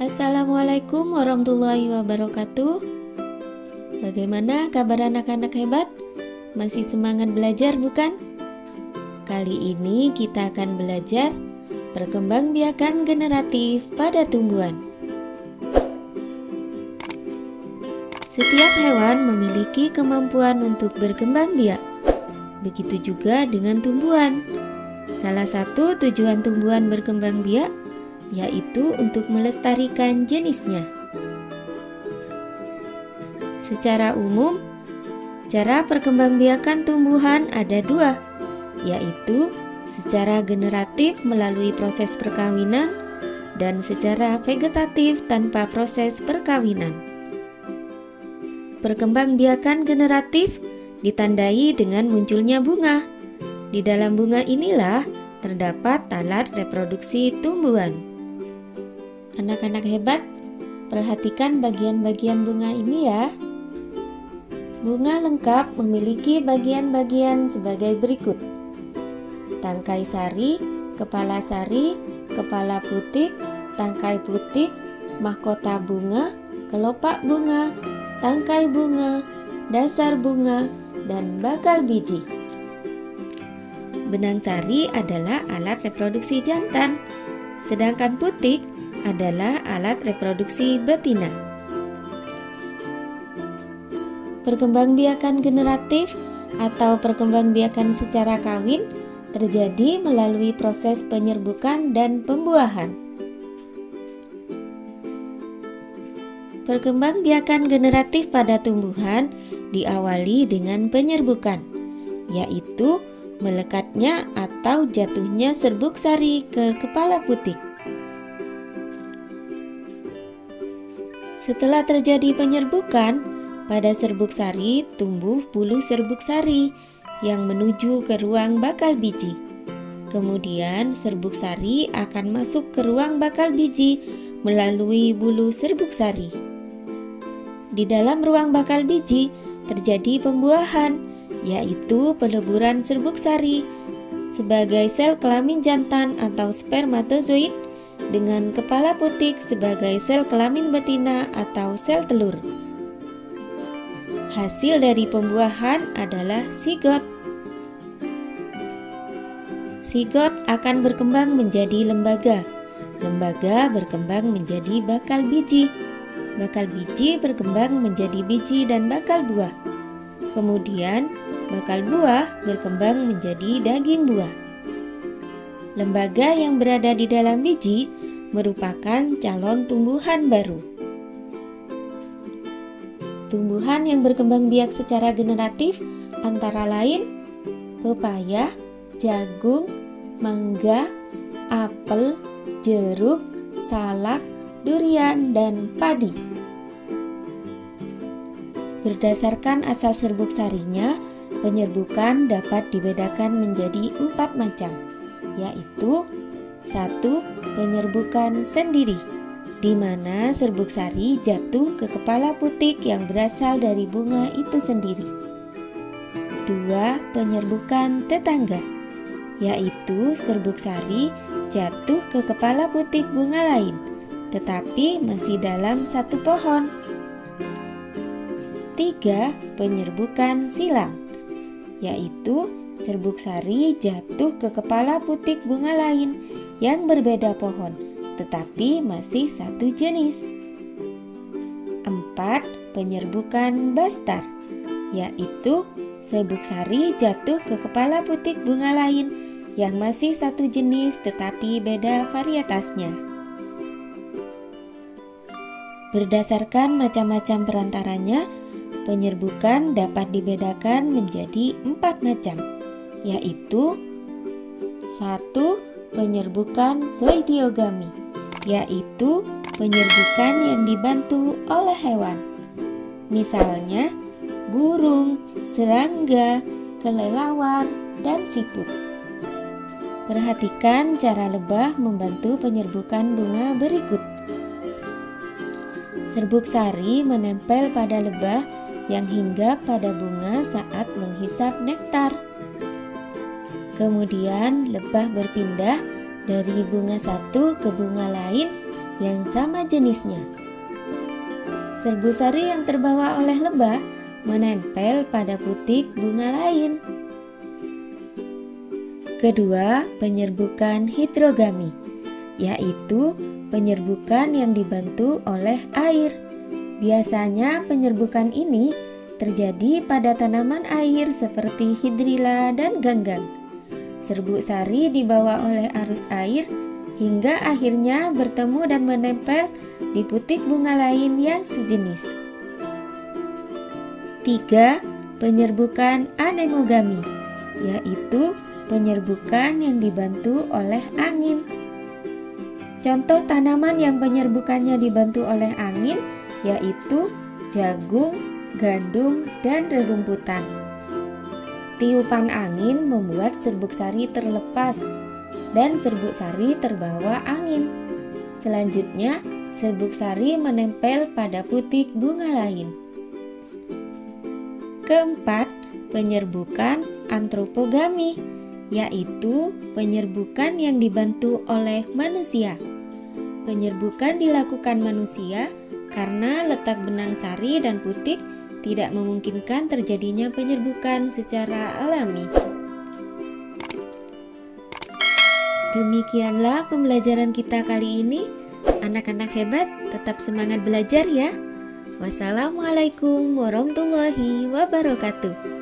Assalamualaikum warahmatullahi wabarakatuh. Bagaimana kabar anak-anak hebat? Masih semangat belajar bukan? Kali ini kita akan belajar perkembangbiakan generatif pada tumbuhan. Setiap hewan memiliki kemampuan untuk berkembang biak. Begitu juga dengan tumbuhan. Salah satu tujuan tumbuhan berkembang biak yaitu untuk melestarikan jenisnya. Secara umum, cara perkembangbiakan tumbuhan ada dua, yaitu secara generatif melalui proses perkawinan dan secara vegetatif tanpa proses perkawinan. Perkembangbiakan generatif ditandai dengan munculnya bunga. Di dalam bunga inilah terdapat alat reproduksi tumbuhan. Anak-anak hebat, perhatikan bagian-bagian bunga ini ya. Bunga lengkap memiliki bagian-bagian sebagai berikut: tangkai sari, kepala putik, tangkai putik, mahkota bunga, kelopak bunga, tangkai bunga, dasar bunga, dan bakal biji. Benang sari adalah alat reproduksi jantan, sedangkan putik adalah alat reproduksi betina. Perkembangbiakan generatif atau perkembangbiakan secara kawin terjadi melalui proses penyerbukan dan pembuahan. Perkembangbiakan generatif pada tumbuhan diawali dengan penyerbukan, yaitu melekatnya atau jatuhnya serbuk sari ke kepala putik. Setelah terjadi penyerbukan, pada serbuk sari tumbuh bulu serbuk sari yang menuju ke ruang bakal biji. Kemudian serbuk sari akan masuk ke ruang bakal biji melalui bulu serbuk sari. Di dalam ruang bakal biji terjadi pembuahan, yaitu peleburan serbuk sari sebagai sel kelamin jantan atau spermatozoid dengan kepala putik sebagai sel kelamin betina atau sel telur. Hasil dari pembuahan adalah sigot. Sigot akan berkembang menjadi lembaga. Lembaga berkembang menjadi bakal biji. Bakal biji berkembang menjadi biji dan bakal buah. Kemudian, bakal buah berkembang menjadi daging buah. Lembaga yang berada di dalam biji merupakan calon tumbuhan baru. Tumbuhan yang berkembang biak secara generatif antara lain pepaya, jagung, mangga, apel, jeruk, salak, durian, dan padi. Berdasarkan asal serbuk sarinya, penyerbukan dapat dibedakan menjadi 4 macam, yaitu 1. Penyerbukan sendiri, di mana serbuk sari jatuh ke kepala putik yang berasal dari bunga itu sendiri. 2. Penyerbukan tetangga, yaitu serbuk sari jatuh ke kepala putik bunga lain, tetapi masih dalam satu pohon. 3. Penyerbukan silang, yaitu serbuk sari jatuh ke kepala putik bunga lain yang berbeda pohon, tetapi masih satu jenis. 4. Penyerbukan bastar, yaitu serbuk sari jatuh ke kepala putik bunga lain yang masih satu jenis tetapi beda varietasnya. Berdasarkan macam-macam perantaranya, penyerbukan dapat dibedakan menjadi 4 macam, yaitu 1. Penyerbukan zoidiogami, yaitu penyerbukan yang dibantu oleh hewan. Misalnya, burung, serangga, kelelawar, dan siput. Perhatikan cara lebah membantu penyerbukan bunga berikut. Serbuk sari menempel pada lebah yang hinggap pada bunga saat menghisap nektar. Kemudian lebah berpindah dari bunga satu ke bunga lain yang sama jenisnya. Serbuk sari yang terbawa oleh lebah menempel pada putik bunga lain. Kedua, penyerbukan hidrogami, yaitu penyerbukan yang dibantu oleh air. Biasanya penyerbukan ini terjadi pada tanaman air seperti hidrilla dan ganggang. Serbuk sari dibawa oleh arus air hingga akhirnya bertemu dan menempel di putik bunga lain yang sejenis. 3. Penyerbukan anemogami, yaitu penyerbukan yang dibantu oleh angin. Contoh tanaman yang penyerbukannya dibantu oleh angin yaitu jagung, gandum, dan rerumputan. Tiupan angin membuat serbuk sari terlepas dan serbuk sari terbawa angin. Selanjutnya, serbuk sari menempel pada putik bunga lain. Keempat, penyerbukan antropogami, yaitu penyerbukan yang dibantu oleh manusia. Penyerbukan dilakukan manusia karena letak benang sari dan putik tidak memungkinkan terjadinya penyerbukan secara alami. Demikianlah pembelajaran kita kali ini. Anak-anak hebat, tetap semangat belajar ya. Wassalamualaikum warahmatullahi wabarakatuh.